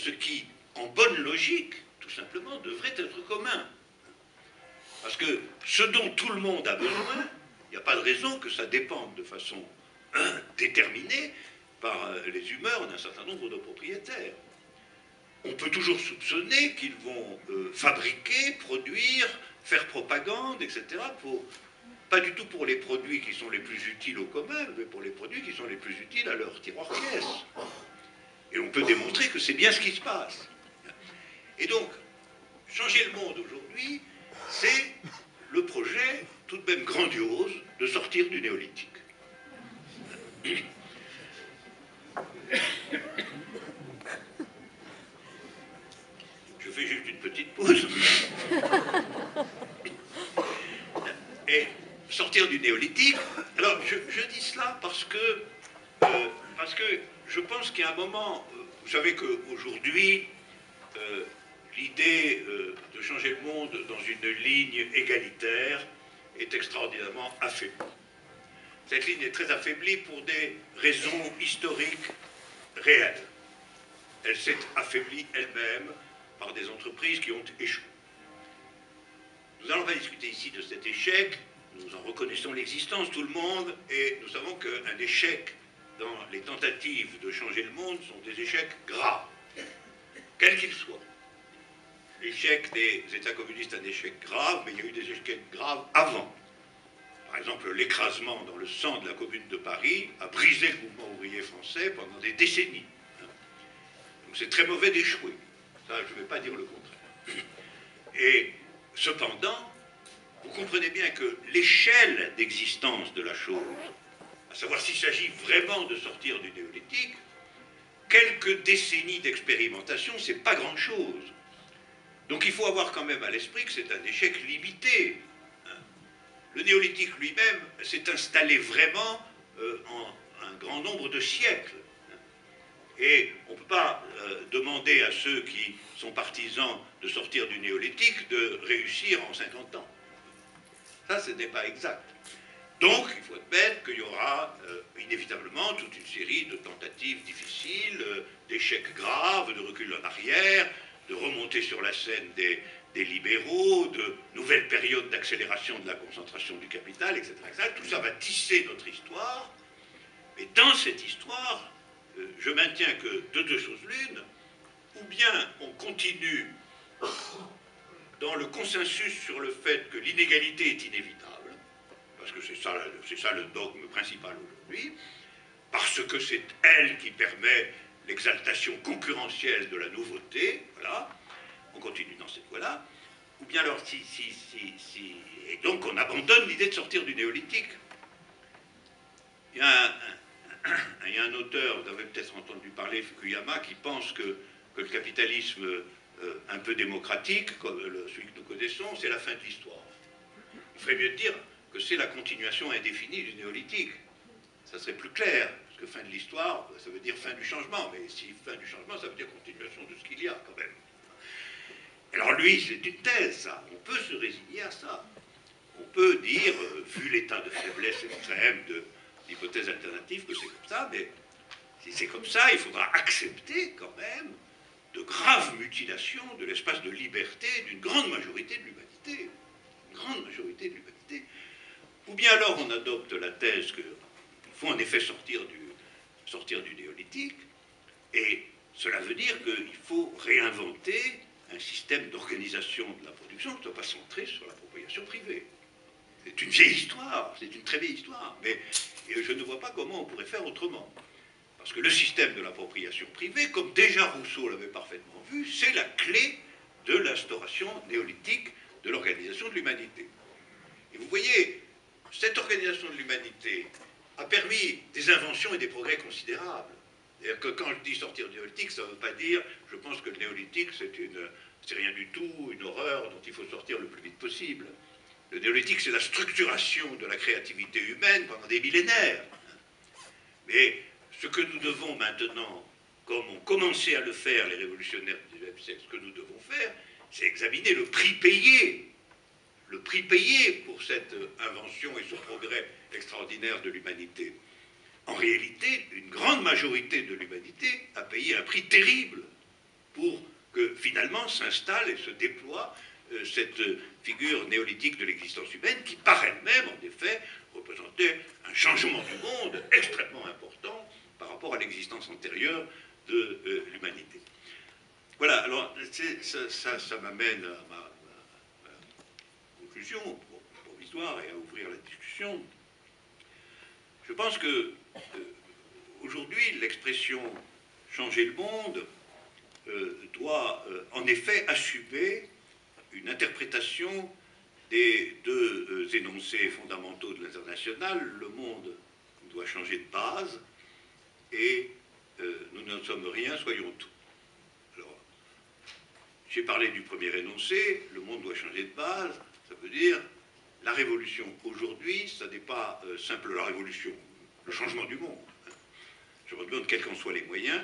ce qui, en bonne logique, tout simplement, devrait être commun. Parce que ce dont tout le monde a besoin, il n'y a pas de raison que ça dépende de façon déterminée par les humeurs d'un certain nombre de propriétaires. On peut toujours soupçonner qu'ils vont fabriquer, produire, faire propagande, etc., pas du tout pour les produits qui sont les plus utiles au commun, mais pour les produits qui sont les plus utiles à leur tiroir-pièce. Et on peut démontrer que c'est bien ce qui se passe. Et donc, changer le monde aujourd'hui, c'est le projet, tout de même grandiose, de sortir du néolithique. Je fais juste une petite pause. Et sortir du néolithique, alors je dis cela parce que je pense qu'il y a un moment, vous savez qu'aujourd'hui, l'idée de changer le monde dans une ligne égalitaire est extraordinairement affaiblie. Cette ligne est très affaiblie pour des raisons historiques réelles. Elle s'est affaiblie elle-même par des entreprises qui ont échoué. Nous n'allons pas discuter ici de cet échec, nous en reconnaissons l'existence, tout le monde, et nous savons qu'un échec dans les tentatives de changer le monde sont des échecs graves, quels qu'ils soient. L'échec des États communistes est un échec grave, mais il y a eu des échecs graves avant. Par exemple, l'écrasement dans le sang de la Commune de Paris a brisé le mouvement ouvrier français pendant des décennies. Donc c'est très mauvais d'échouer. Ça, je ne vais pas dire le contraire. Et cependant, vous comprenez bien que l'échelle d'existence de la chose, à savoir s'il s'agit vraiment de sortir du néolithique, quelques décennies d'expérimentation, c'est pas grand-chose. Donc il faut avoir quand même à l'esprit que c'est un échec limité. Le néolithique lui-même s'est installé vraiment en un grand nombre de siècles. Et on ne peut pas demander à ceux qui sont partisans de sortir du néolithique de réussir en 50 ans. Ça, ce n'est pas exact. Donc, il faut admettre qu'il y aura inévitablement toute une série de tentatives difficiles, d'échecs graves, de recul en arrière, de remontée sur la scène des libéraux, de nouvelles périodes d'accélération de la concentration du capital, etc., etc. Tout ça va tisser notre histoire. Mais dans cette histoire, je maintiens que de deux choses l'une, ou bien on continue dans le consensus sur le fait que l'inégalité est inévitable, parce que c'est ça le dogme principal aujourd'hui, parce que c'est elle qui permet l'exaltation concurrentielle de la nouveauté, voilà, on continue dans cette voie-là, ou bien alors et donc on abandonne l'idée de sortir du néolithique. Il y a un auteur, vous avez peut-être entendu parler, Fukuyama, qui pense que le capitalisme un peu démocratique, comme celui que nous connaissons, c'est la fin de l'histoire. Il ferait mieux de dire que c'est la continuation indéfinie du néolithique. Ça serait plus clair, parce que fin de l'histoire, ça veut dire fin du changement, mais si fin du changement, ça veut dire continuation de ce qu'il y a, quand même. Alors lui, c'est une thèse, ça. On peut se résigner à ça. On peut dire, vu l'état de faiblesse extrême de l'hypothèse alternative, que c'est comme ça, mais si c'est comme ça, il faudra accepter quand même de graves mutilations de l'espace de liberté d'une grande majorité de l'humanité. Une grande majorité de l'humanité. Ou bien alors on adopte la thèse qu'il faut en effet sortir du néolithique, et cela veut dire qu'il faut réinventer un système d'organisation de la production qui ne soit pas centré sur l'appropriation privée. C'est une vieille histoire, c'est une très vieille histoire, mais je ne vois pas comment on pourrait faire autrement. Parce que le système de l'appropriation privée, comme déjà Rousseau l'avait parfaitement vu, c'est la clé de l'instauration néolithique de l'organisation de l'humanité. Et vous voyez, cette organisation de l'humanité a permis des inventions et des progrès considérables. C'est-à-dire que quand je dis sortir du néolithique, ça ne veut pas dire, je pense que le néolithique c'est rien du tout, une horreur dont il faut sortir le plus vite possible. Le néolithique, c'est la structuration de la créativité humaine pendant des millénaires. Mais ce que nous devons maintenant, comme ont commencé à le faire les révolutionnaires du XIXe siècle, ce que nous devons faire, c'est examiner le prix payé pour cette invention et ce progrès extraordinaire de l'humanité. En réalité, une grande majorité de l'humanité a payé un prix terrible pour que finalement s'installe et se déploie cette figure néolithique de l'existence humaine qui, par elle-même, en effet, représentait un changement du monde extrêmement important par rapport à l'existence antérieure de l'humanité. Voilà, alors ça m'amène à ma conclusion provisoire et à ouvrir la discussion. Je pense que aujourd'hui, l'expression changer le monde doit en effet assumer une interprétation des deux énoncés fondamentaux de l'international. Le monde doit changer de base et nous ne sommes rien, soyons tout. Alors, j'ai parlé du premier énoncé, le monde doit changer de base, ça veut dire la révolution aujourd'hui, ça n'est pas simple la révolution, le changement du monde. Je me demande quels qu'en soient les moyens,